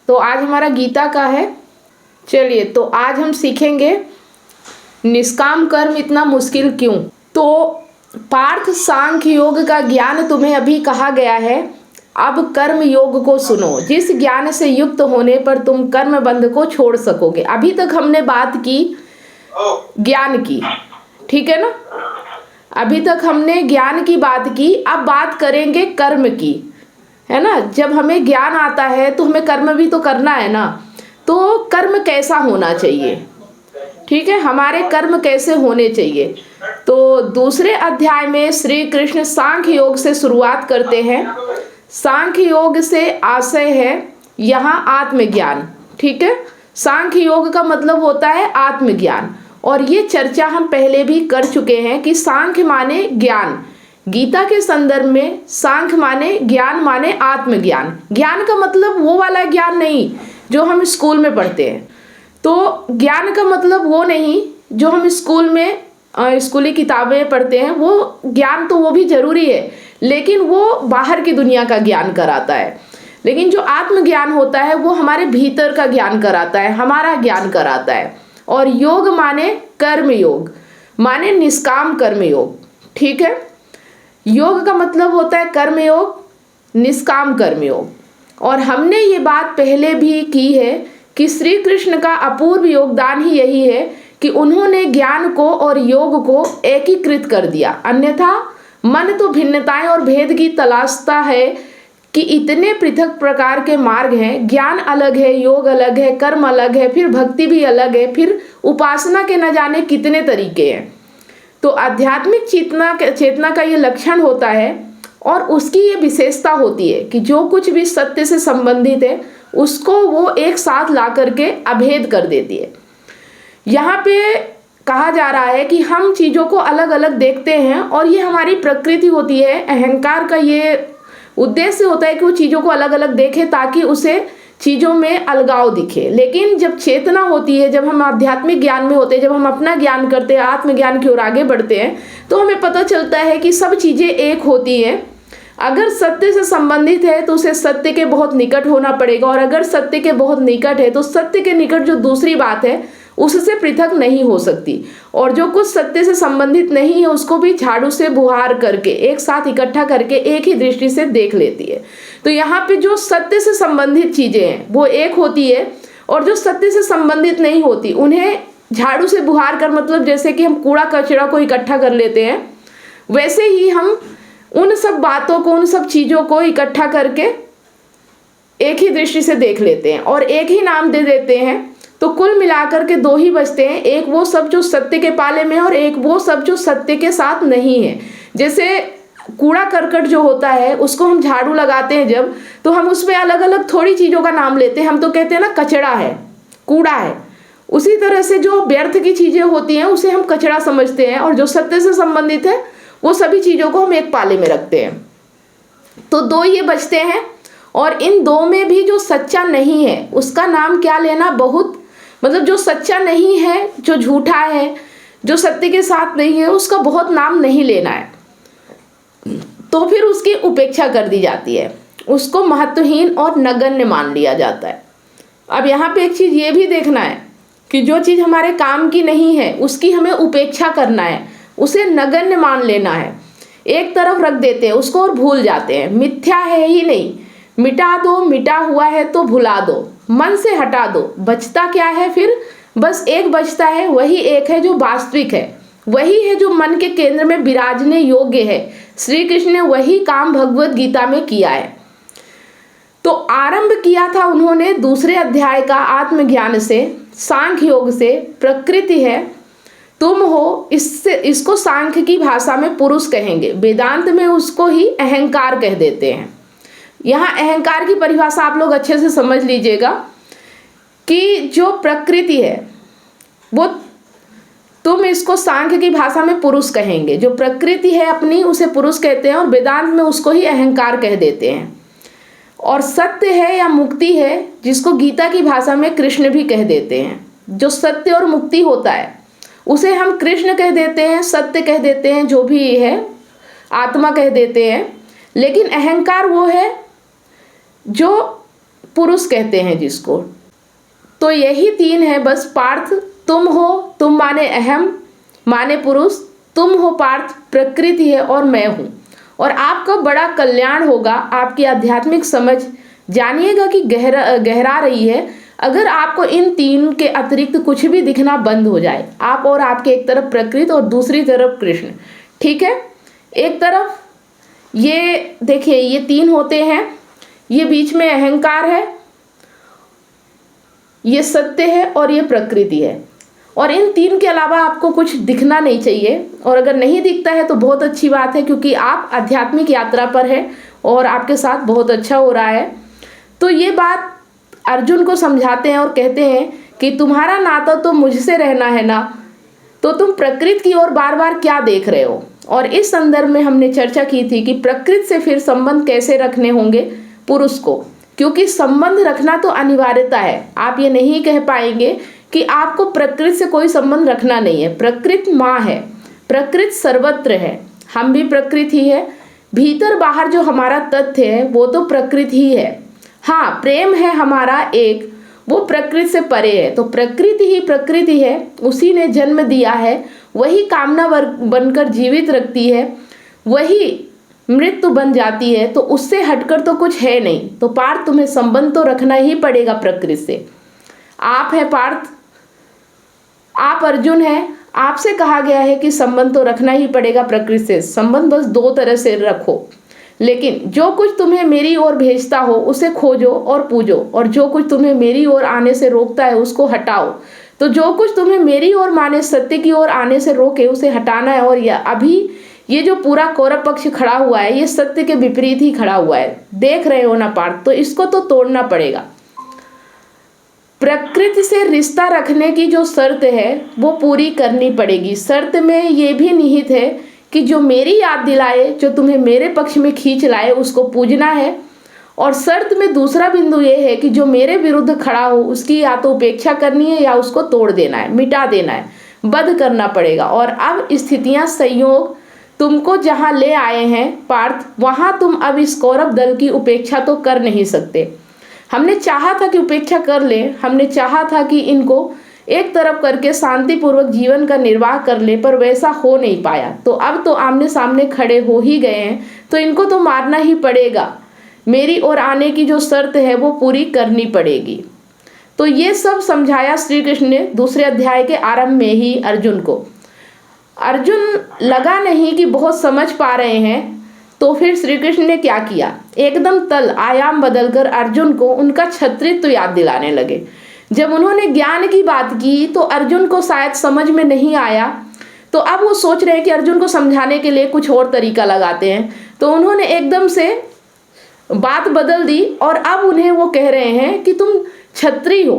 तो आज हमारा गीता का है। चलिए, तो आज हम सीखेंगे निष्काम कर्म इतना मुश्किल क्यों। तो पार्थ, सांख्य योग का ज्ञान तुम्हें अभी कहा गया है, अब कर्म योग को सुनो, जिस ज्ञान से युक्त होने पर तुम कर्म बंध को छोड़ सकोगे। अभी तक हमने बात की ज्ञान की, ठीक है ना। अभी तक हमने ज्ञान की बात की, अब बात करेंगे कर्म की, है ना। जब हमें ज्ञान आता है तो हमें कर्म भी तो करना है ना। तो कर्म कैसा होना चाहिए, ठीक है, हमारे कर्म कैसे होने चाहिए। तो दूसरे अध्याय में श्री कृष्ण सांख्य योग से शुरुआत करते हैं। सांख्य योग से आशय है यहाँ आत्मज्ञान, ठीक है। सांख्य योग का मतलब होता है आत्मज्ञान, और ये चर्चा हम पहले भी कर चुके हैं कि सांख्य माने ज्ञान। गीता के संदर्भ में सांख्य माने ज्ञान, माने आत्मज्ञान। ज्ञान का मतलब वो वाला ज्ञान नहीं जो हम स्कूल में पढ़ते हैं। तो ज्ञान का मतलब वो नहीं जो हम स्कूल में स्कूली किताबें पढ़ते हैं, वो ज्ञान तो वो भी जरूरी है, लेकिन वो बाहर की दुनिया का ज्ञान कराता है। लेकिन जो आत्मज्ञान होता है वो हमारे भीतर का ज्ञान कराता है, हमारा ज्ञान कराता है। और योग माने कर्म योग, माने निष्काम कर्म योग, ठीक है। योग का मतलब होता है कर्म योग, निष्काम कर्म योग। और हमने ये बात पहले भी की है कि श्री कृष्ण का अपूर्व योगदान ही यही है कि उन्होंने ज्ञान को और योग को एकीकृत कर दिया। अन्यथा मन तो भिन्नताएं और भेद की तलाशता है कि इतने पृथक प्रकार के मार्ग हैं, ज्ञान अलग है, योग अलग है, कर्म अलग है, फिर भक्ति भी अलग है, फिर उपासना के न जाने कितने तरीके हैं। तो आध्यात्मिक चेतना का ये लक्षण होता है, और उसकी ये विशेषता होती है कि जो कुछ भी सत्य से संबंधित है उसको वो एक साथ ला करके अभेद कर देती है। यहाँ पे कहा जा रहा है कि हम चीज़ों को अलग अलग देखते हैं, और ये हमारी प्रकृति होती है। अहंकार का ये उद्देश्य होता है कि वो चीज़ों को अलग अलग देखे ताकि उसे चीज़ों में अलगाव दिखे। लेकिन जब चेतना होती है, जब हम आध्यात्मिक ज्ञान में होते हैं, जब हम अपना ज्ञान करते हैं, आत्मज्ञान की ओर आगे बढ़ते हैं, तो हमें पता चलता है कि सब चीज़ें एक होती हैं। अगर सत्य से संबंधित है तो उसे सत्य के बहुत निकट होना पड़ेगा, और अगर सत्य के बहुत निकट है तो सत्य के निकट जो दूसरी बात है उससे पृथक नहीं हो सकती। और जो कुछ सत्य से संबंधित नहीं है उसको भी झाड़ू से बुहार करके एक साथ इकट्ठा करके एक ही दृष्टि से देख लेती है। तो यहाँ पे जो सत्य से संबंधित चीजें हैं वो एक होती है, और जो सत्य से संबंधित नहीं होती उन्हें झाड़ू से बुहार कर, मतलब जैसे कि हम कूड़ा कचरा को इकट्ठा कर लेते हैं, वैसे ही हम उन सब बातों को, उन सब चीजों को इकट्ठा करके एक ही दृष्टि से देख लेते हैं और एक ही नाम दे देते हैं। तो कुल मिलाकर के दो ही बचते हैं, एक वो सब जो सत्य के पाले में है और एक वो सब जो सत्य के साथ नहीं है। जैसे कूड़ा करकट जो होता है उसको हम झाड़ू लगाते हैं जब, तो हम उसमें अलग अलग थोड़ी चीज़ों का नाम लेते हैं। हम तो कहते हैं ना कचरा है, कूड़ा है। उसी तरह से जो व्यर्थ की चीज़ें होती हैं उसे हम कचरा समझते हैं, और जो सत्य से संबंधित है वो सभी चीज़ों को हम एक पाले में रखते हैं। तो दो ये बचते हैं, और इन दो में भी जो सच्चा नहीं है उसका नाम क्या लेना, बहुत मतलब जो सच्चा नहीं है, जो झूठा है, जो सत्य के साथ नहीं है, उसका बहुत नाम नहीं लेना है। तो फिर उसकी उपेक्षा कर दी जाती है, उसको महत्वहीन और नगण्य मान लिया जाता है। अब यहाँ पे एक चीज़ ये भी देखना है कि जो चीज़ हमारे काम की नहीं है उसकी हमें उपेक्षा करना है, उसे नगण्य मान लेना है, एक तरफ रख देते हैं उसको और भूल जाते हैं। मिथ्या है ही नहीं, मिटा दो, मिटा हुआ है तो भुला दो, मन से हटा दो, बचता क्या है फिर, बस एक बचता है, वही एक है जो वास्तविक है, वही है जो मन के केंद्र में विराजने योग्य है। श्री कृष्ण ने वही काम भगवत गीता में किया है। तो आरंभ किया था उन्होंने दूसरे अध्याय का आत्मज्ञान से, सांख्य योग से। प्रकृति है, तुम हो, इसको सांख्य की भाषा में पुरुष कहेंगे, वेदांत में उसको ही अहंकार कह देते हैं। यहाँ अहंकार की परिभाषा आप लोग अच्छे से समझ लीजिएगा कि जो प्रकृति है वो, तुम इसको सांख्य की भाषा में पुरुष कहेंगे, जो प्रकृति है अपनी उसे पुरुष कहते हैं, और वेदांत में उसको ही अहंकार कह देते हैं। और सत्य है या मुक्ति है जिसको गीता की भाषा में कृष्ण भी कह देते हैं। जो सत्य और मुक्ति होता है उसे हम कृष्ण कह देते हैं, सत्य कह देते हैं, जो भी है आत्मा कह देते हैं। लेकिन अहंकार वो है जो पुरुष कहते हैं जिसको। तो यही तीन है बस पार्थ। तुम हो, तुम माने अहम माने पुरुष, तुम हो पार्थ प्रकृति है और मैं हूँ। और आपका बड़ा कल्याण होगा, आपकी आध्यात्मिक समझ जानिएगा कि गहरा रही है अगर आपको इन तीन के अतिरिक्त कुछ भी दिखना बंद हो जाए। आप और आपके एक तरफ प्रकृति और दूसरी तरफ कृष्ण, ठीक है। एक तरफ ये देखिए ये तीन होते हैं, ये बीच में अहंकार है, ये सत्य है और ये प्रकृति है। और इन तीन के अलावा आपको कुछ दिखना नहीं चाहिए। और अगर नहीं दिखता है तो बहुत अच्छी बात है, क्योंकि आप आध्यात्मिक यात्रा पर हैं और आपके साथ बहुत अच्छा हो रहा है। तो ये बात अर्जुन को समझाते हैं और कहते हैं कि तुम्हारा नाता तो मुझसे रहना है ना, तो तुम प्रकृति की ओर बार बार क्या देख रहे हो। और इस संदर्भ में हमने चर्चा की थी कि प्रकृति से फिर संबंध कैसे रखने होंगे पुरुष को, क्योंकि संबंध रखना तो अनिवार्यता है। आप ये नहीं कह पाएंगे कि आपको प्रकृति से कोई संबंध रखना नहीं है। प्रकृति माँ है, प्रकृति सर्वत्र है, हम भी प्रकृति ही है। भीतर बाहर जो हमारा तथ्य है वो तो प्रकृति ही है। हाँ, प्रेम है हमारा एक, वो प्रकृति से परे है। तो प्रकृति ही प्रकृति है, उसी ने जन्म दिया है, वही कामना बनकर जीवित रखती है, वही मृत्यु बन जाती है। तो उससे हटकर तो कुछ है नहीं। तो पार्थ तुम्हें संबंध तो रखना ही पड़ेगा प्रकृति से। आप है पार्थ, आप अर्जुन है, आपसे कहा गया है कि संबंध तो रखना ही पड़ेगा प्रकृति से। संबंध बस दो तरह से रखो, लेकिन जो कुछ तुम्हें मेरी ओर भेजता हो उसे खोजो और पूजो, और जो कुछ तुम्हें मेरी ओर आने से रोकता है उसको हटाओ। तो जो कुछ तुम्हें मेरी ओर माने सत्य की ओर आने से रोके उसे हटाना है। और अभी ये जो पूरा कौरव पक्ष खड़ा हुआ है ये सत्य के विपरीत ही खड़ा हुआ है, देख रहे हो ना पार्थ। तो इसको तो तोड़ना पड़ेगा। प्रकृति से रिश्ता रखने की जो शर्त है वो पूरी करनी पड़ेगी। शर्त में ये भी निहित है कि जो मेरी याद दिलाए, जो तुम्हें मेरे पक्ष में खींच लाए, उसको पूजना है। और शर्त में दूसरा बिंदु ये है कि जो मेरे विरुद्ध खड़ा हो उसकी या तो उपेक्षा करनी है या उसको तोड़ देना है, मिटा देना है, बंद करना पड़ेगा। और अब स्थितियां संयोग तुमको जहां ले आए हैं पार्थ, वहां तुम अब इस कौरव दल की उपेक्षा तो कर नहीं सकते। हमने चाहा था कि उपेक्षा कर ले, हमने चाहा था कि इनको एक तरफ करके शांतिपूर्वक जीवन का निर्वाह कर ले, पर वैसा हो नहीं पाया। तो अब तो आमने सामने खड़े हो ही गए हैं, तो इनको तो मारना ही पड़ेगा। मेरी ओर आने की जो शर्त है वो पूरी करनी पड़ेगी। तो ये सब समझाया श्री कृष्ण ने दूसरे अध्याय के आरंभ में ही अर्जुन को। अर्जुन लगा नहीं कि बहुत समझ पा रहे हैं, तो फिर श्री कृष्ण ने क्या किया, एकदम तल आयाम बदलकर अर्जुन को उनका क्षत्रित्व याद दिलाने लगे। जब उन्होंने ज्ञान की बात की तो अर्जुन को शायद समझ में नहीं आया, तो अब वो सोच रहे हैं कि अर्जुन को समझाने के लिए कुछ और तरीका लगाते हैं। तो उन्होंने एकदम से बात बदल दी और अब उन्हें वो कह रहे हैं कि तुम क्षत्रिय हो।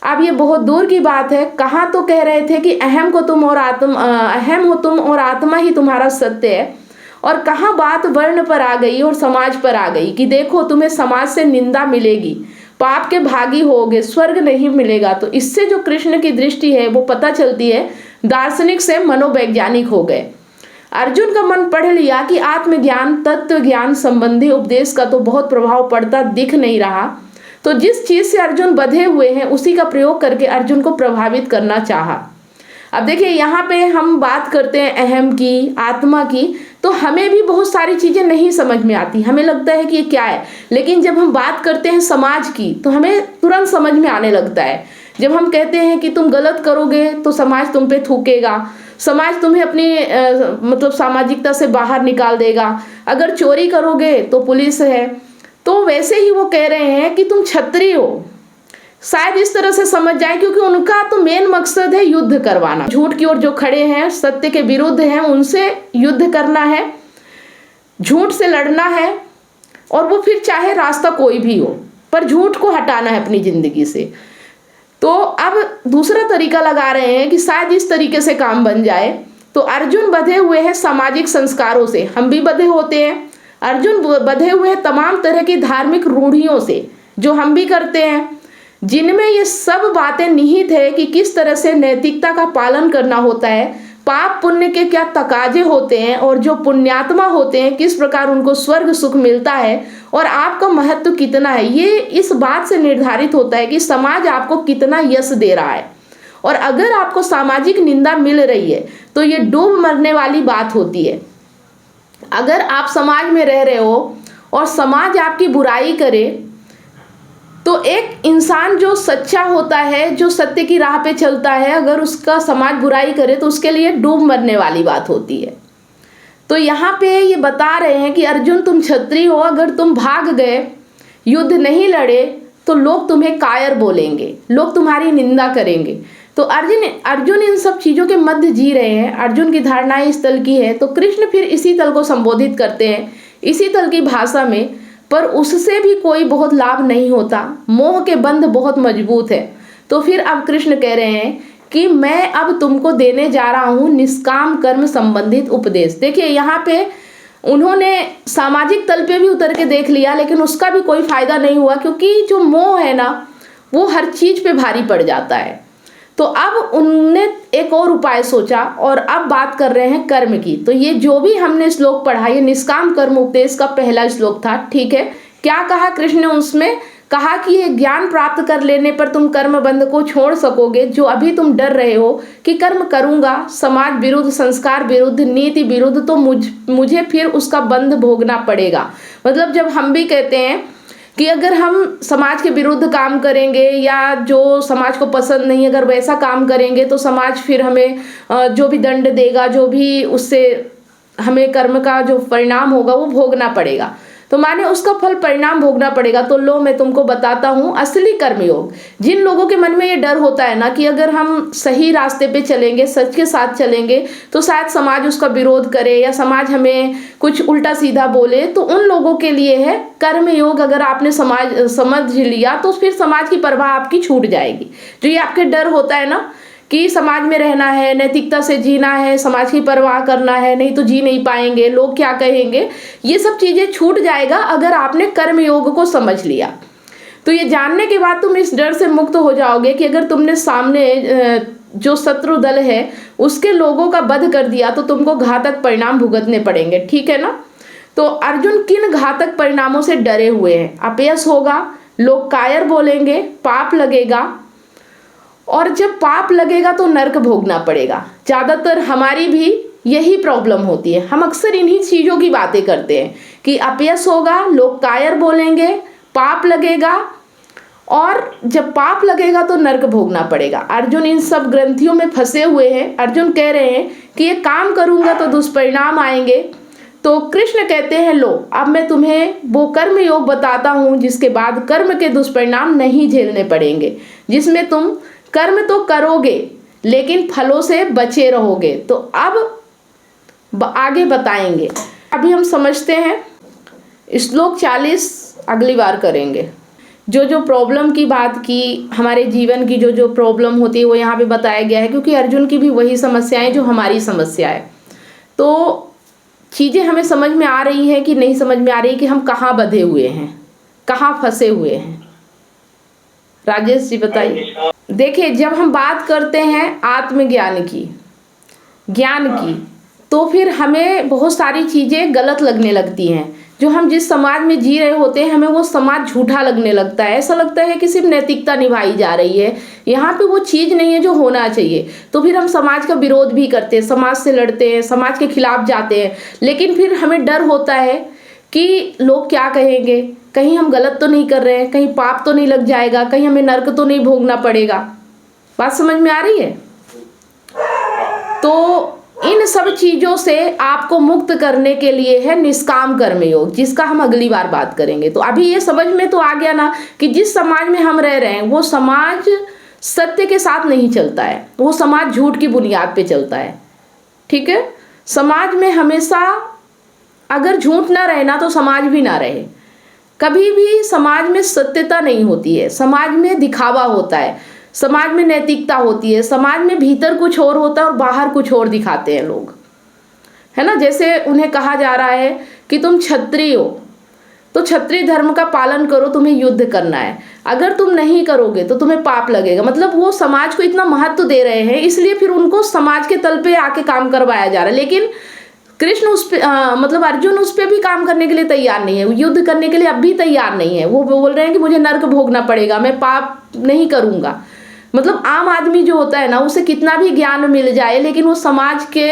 अब ये बहुत दूर की बात है। कहाँ तो कह रहे थे कि अहम हो तुम और आत्मा ही तुम्हारा सत्य है, और कहाँ बात वर्ण पर आ गई और समाज पर आ गई कि देखो तुम्हें समाज से निंदा मिलेगी, पाप के भागी होगे, स्वर्ग नहीं मिलेगा। तो इससे जो कृष्ण की दृष्टि है वो पता चलती है दार्शनिक से मनोवैज्ञानिक हो गए। अर्जुन का मन पढ़ लिया कि आत्मज्ञान तत्व ज्ञान संबंधी उपदेश का तो बहुत प्रभाव पड़ता दिख नहीं रहा। तो जिस चीज से अर्जुन बंधे हुए हैं उसी का प्रयोग करके अर्जुन को प्रभावित करना चाहा। अब देखिए यहाँ पे हम बात करते हैं अहम की, आत्मा की, तो हमें भी बहुत सारी चीजें नहीं समझ में आती, हमें लगता है कि ये क्या है। लेकिन जब हम बात करते हैं समाज की तो हमें तुरंत समझ में आने लगता है। जब हम कहते हैं कि तुम गलत करोगे तो समाज तुम पे थूकेगा, समाज तुम्हें अपनी मतलब सामाजिकता से बाहर निकाल देगा, अगर चोरी करोगे तो पुलिस है। तो वैसे ही वो कह रहे हैं कि तुम क्षत्रिय हो, शायद इस तरह से समझ जाए, क्योंकि उनका तो मेन मकसद है युद्ध करवाना। झूठ की ओर जो खड़े हैं, सत्य के विरुद्ध हैं, उनसे युद्ध करना है, झूठ से लड़ना है, और वो फिर चाहे रास्ता कोई भी हो, पर झूठ को हटाना है अपनी जिंदगी से। तो अब दूसरा तरीका लगा रहे हैं कि शायद इस तरीके से काम बन जाए। तो अर्जुन बंधे हुए हैं सामाजिक संस्कारों से, हम भी बंधे होते हैं। अर्जुन बंधे हुए हैं तमाम तरह की धार्मिक रूढ़ियों से जो हम भी करते हैं, जिनमें ये सब बातें निहित है कि किस तरह से नैतिकता का पालन करना होता है, पाप पुण्य के क्या तकाजे होते हैं और जो पुण्यात्मा होते हैं किस प्रकार उनको स्वर्ग सुख मिलता है और आपका महत्व कितना है, ये इस बात से निर्धारित होता है कि समाज आपको कितना यश दे रहा है। और अगर आपको सामाजिक निंदा मिल रही है तो ये डूब मरने वाली बात होती है। अगर आप समाज में रह रहे हो और समाज आपकी बुराई करे तो एक इंसान जो सच्चा होता है, जो सत्य की राह पे चलता है, अगर उसका समाज बुराई करे तो उसके लिए डूब मरने वाली बात होती है। तो यहाँ पे ये बता रहे हैं कि अर्जुन तुम क्षत्रिय हो, अगर तुम भाग गए, युद्ध नहीं लड़े तो लोग तुम्हें कायर बोलेंगे, लोग तुम्हारी निंदा करेंगे। तो अर्जुन इन सब चीज़ों के मध्य जी रहे हैं। अर्जुन की धारणाएं इस तल की है, तो कृष्ण फिर इसी तल को संबोधित करते हैं, इसी तल की भाषा में। पर उससे भी कोई बहुत लाभ नहीं होता, मोह के बंध बहुत मजबूत है। तो फिर अब कृष्ण कह रहे हैं कि मैं अब तुमको देने जा रहा हूँ निष्काम कर्म संबंधित उपदेश। देखिए यहाँ पे उन्होंने सामाजिक तल पे भी उतर के देख लिया, लेकिन उसका भी कोई फायदा नहीं हुआ, क्योंकि जो मोह है ना वो हर चीज पे भारी पड़ जाता है। तो अब उनने एक और उपाय सोचा और अब बात कर रहे हैं कर्म की। तो ये जो भी हमने श्लोक पढ़ा, ये निष्काम कर्म उपदेश का पहला श्लोक था, ठीक है। क्या कहा कृष्ण ने उसमें? कहा कि ये ज्ञान प्राप्त कर लेने पर तुम कर्म बंध को छोड़ सकोगे, जो अभी तुम डर रहे हो कि कर्म करूंगा, समाज विरुद्ध, संस्कार विरुद्ध, नीति विरुद्ध, तो मुझे फिर उसका बंध भोगना पड़ेगा। मतलब जब हम भी कहते हैं कि अगर हम समाज के विरुद्ध काम करेंगे या जो समाज को पसंद नहीं, अगर वैसा काम करेंगे तो समाज फिर हमें जो भी दंड देगा, जो भी उससे हमें कर्म का जो परिणाम होगा वो भोगना पड़ेगा। तो माने उसका फल परिणाम भोगना पड़ेगा। तो लो मैं तुमको बताता हूँ असली कर्मयोग। जिन लोगों के मन में ये डर होता है ना कि अगर हम सही रास्ते पे चलेंगे, सच के साथ चलेंगे, तो शायद समाज उसका विरोध करे या समाज हमें कुछ उल्टा सीधा बोले, तो उन लोगों के लिए है कर्मयोग। अगर आपने समझ लिया तो फिर समाज की परवाह आपकी छूट जाएगी। जो ये आपके डर होता है ना कि समाज में रहना है, नैतिकता से जीना है, समाज की परवाह करना है, नहीं तो जी नहीं पाएंगे, लोग क्या कहेंगे, ये सब चीज़ें छूट जाएगा अगर आपने कर्म योग को समझ लिया। तो ये जानने के बाद तुम इस डर से मुक्त हो जाओगे कि अगर तुमने सामने जो शत्रु दल है उसके लोगों का वध कर दिया तो तुमको घातक परिणाम भुगतने पड़ेंगे, ठीक है ना। तो अर्जुन किन घातक परिणामों से डरे हुए हैं? अपयश होगा, लोग कायर बोलेंगे, पाप लगेगा, और जब पाप लगेगा तो नरक भोगना पड़ेगा। ज़्यादातर हमारी भी यही प्रॉब्लम होती है, हम अक्सर इन्हीं चीज़ों की बातें करते हैं कि अपयश होगा, लोग कायर बोलेंगे, पाप लगेगा, और जब पाप लगेगा तो नरक भोगना पड़ेगा। अर्जुन इन सब ग्रंथियों में फंसे हुए हैं। अर्जुन कह रहे हैं कि ये काम करूँगा तो दुष्परिणाम आएंगे। तो कृष्ण कहते हैं लो अब मैं तुम्हें वो कर्म योग बताता हूँ जिसके बाद कर्म के दुष्परिणाम नहीं झेलने पड़ेंगे, जिसमें तुम कर्म तो करोगे लेकिन फलों से बचे रहोगे। तो अब आगे बताएंगे, अभी हम समझते हैं श्लोक 40 अगली बार करेंगे। जो जो प्रॉब्लम की बात की, हमारे जीवन की जो जो प्रॉब्लम होती है वो यहाँ पे बताया गया है, क्योंकि अर्जुन की भी वही समस्याएं जो हमारी समस्या है। तो चीज़ें हमें समझ में आ रही है कि नहीं समझ में आ रही कि हम कहाँ बंधे हुए हैं, कहाँ फंसे हुए हैं। राजेश जी बताइए। देखिए जब हम बात करते हैं आत्मज्ञान की, ज्ञान की, तो फिर हमें बहुत सारी चीज़ें गलत लगने लगती हैं। जो हम जिस समाज में जी रहे होते हैं हमें वो समाज झूठा लगने लगता है। ऐसा लगता है कि सिर्फ नैतिकता निभाई जा रही है, यहाँ पे वो चीज़ नहीं है जो होना चाहिए। तो फिर हम समाज का विरोध भी करते हैं, समाज से लड़ते हैं, समाज के खिलाफ जाते हैं। लेकिन फिर हमें डर होता है कि लोग क्या कहेंगे, कहीं हम गलत तो नहीं कर रहे हैं, कहीं पाप तो नहीं लग जाएगा, कहीं हमें नरक तो नहीं भोगना पड़ेगा। बात समझ में आ रही है? तो इन सब चीज़ों से आपको मुक्त करने के लिए है निष्काम कर्म योग, जिसका हम अगली बार बात करेंगे। तो अभी ये समझ में तो आ गया ना कि जिस समाज में हम रह रहे हैं वो समाज सत्य के साथ नहीं चलता है, वो समाज झूठ की बुनियाद पे चलता है, ठीक है। समाज में हमेशा अगर झूठ ना रहे ना तो समाज भी ना रहे। कभी भी समाज में सत्यता नहीं होती है, समाज में दिखावा होता है, समाज में नैतिकता होती है, समाज में भीतर कुछ और होता है और बाहर कुछ और दिखाते हैं लोग, है ना। जैसे उन्हें कहा जा रहा है कि तुम क्षत्रिय हो तो क्षत्रिय धर्म का पालन करो, तुम्हें युद्ध करना है। अगर तुम नहीं करोगे तो तुम्हें पाप लगेगा। मतलब वो समाज को इतना महत्व दे रहे हैं, इसलिए फिर उनको समाज के तल पे आके काम करवाया जा रहा है। लेकिन कृष्ण उस पे मतलब अर्जुन उस पे भी काम करने के लिए तैयार नहीं है, युद्ध करने के लिए अब भी तैयार नहीं है। वो बोल रहे हैं कि मुझे नर्क भोगना पड़ेगा, मैं पाप नहीं करूंगा। मतलब आम आदमी जो होता है ना, उसे कितना भी ज्ञान मिल जाए लेकिन वो समाज के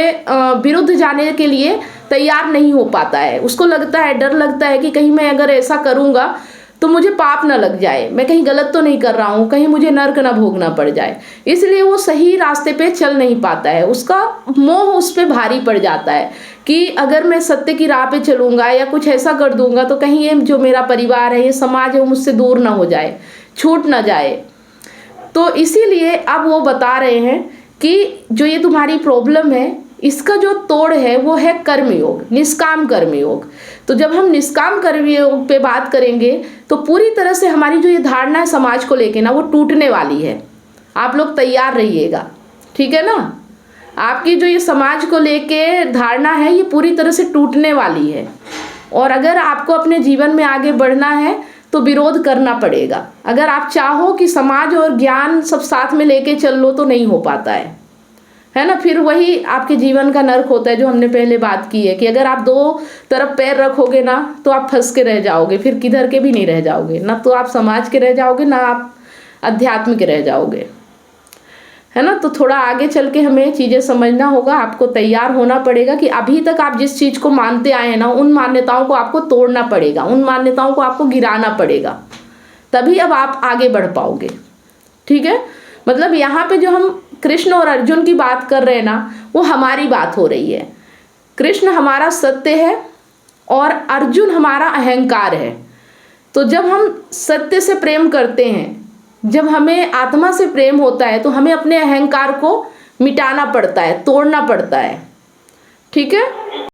विरुद्ध जाने के लिए तैयार नहीं हो पाता है। उसको लगता है, डर लगता है कि कहीं मैं अगर ऐसा करूंगा तो मुझे पाप ना लग जाए, मैं कहीं गलत तो नहीं कर रहा हूँ, कहीं मुझे नर्क ना भोगना पड़ जाए। इसलिए वो सही रास्ते पे चल नहीं पाता है, उसका मोह उस पे भारी पड़ जाता है कि अगर मैं सत्य की राह पे चलूंगा या कुछ ऐसा कर दूंगा तो कहीं ये जो मेरा परिवार है, ये समाज है, वो मुझसे दूर ना हो जाए, छूट ना जाए। तो इसीलिए अब वो बता रहे हैं कि जो ये तुम्हारी प्रॉब्लम है, इसका जो तोड़ है वो है कर्मयोग, निष्काम कर्मयोग। तो जब हम निष्काम कर्मयोग पे बात करेंगे तो पूरी तरह से हमारी जो ये धारणा है समाज को लेके ना, वो टूटने वाली है। आप लोग तैयार रहिएगा, ठीक है ना। आपकी जो ये समाज को लेके धारणा है, ये पूरी तरह से टूटने वाली है। और अगर आपको अपने जीवन में आगे बढ़ना है तो विरोध करना पड़ेगा। अगर आप चाहो कि समाज और ज्ञान सब साथ में लेके चल लो तो नहीं हो पाता है ना। फिर वही आपके जीवन का नर्क होता है, जो हमने पहले बात की है कि अगर आप दो तरफ पैर रखोगे ना तो आप फंस के रह जाओगे, फिर किधर के भी नहीं रह जाओगे, ना तो आप समाज के रह जाओगे ना आप अध्यात्म के रह जाओगे, है ना। तो थोड़ा आगे चल के हमें चीज़ें समझना होगा, आपको तैयार होना पड़ेगा कि अभी तक आप जिस चीज़ को मानते आए हैं ना, उन मान्यताओं को आपको तोड़ना पड़ेगा, उन मान्यताओं को आपको गिराना पड़ेगा, तभी अब आप आगे बढ़ पाओगे, ठीक है। मतलब यहाँ पे जो हम कृष्ण और अर्जुन की बात कर रहे हैं ना, वो हमारी बात हो रही है। कृष्ण हमारा सत्य है और अर्जुन हमारा अहंकार है। तो जब हम सत्य से प्रेम करते हैं, जब हमें आत्मा से प्रेम होता है, तो हमें अपने अहंकार को मिटाना पड़ता है, तोड़ना पड़ता है, ठीक है।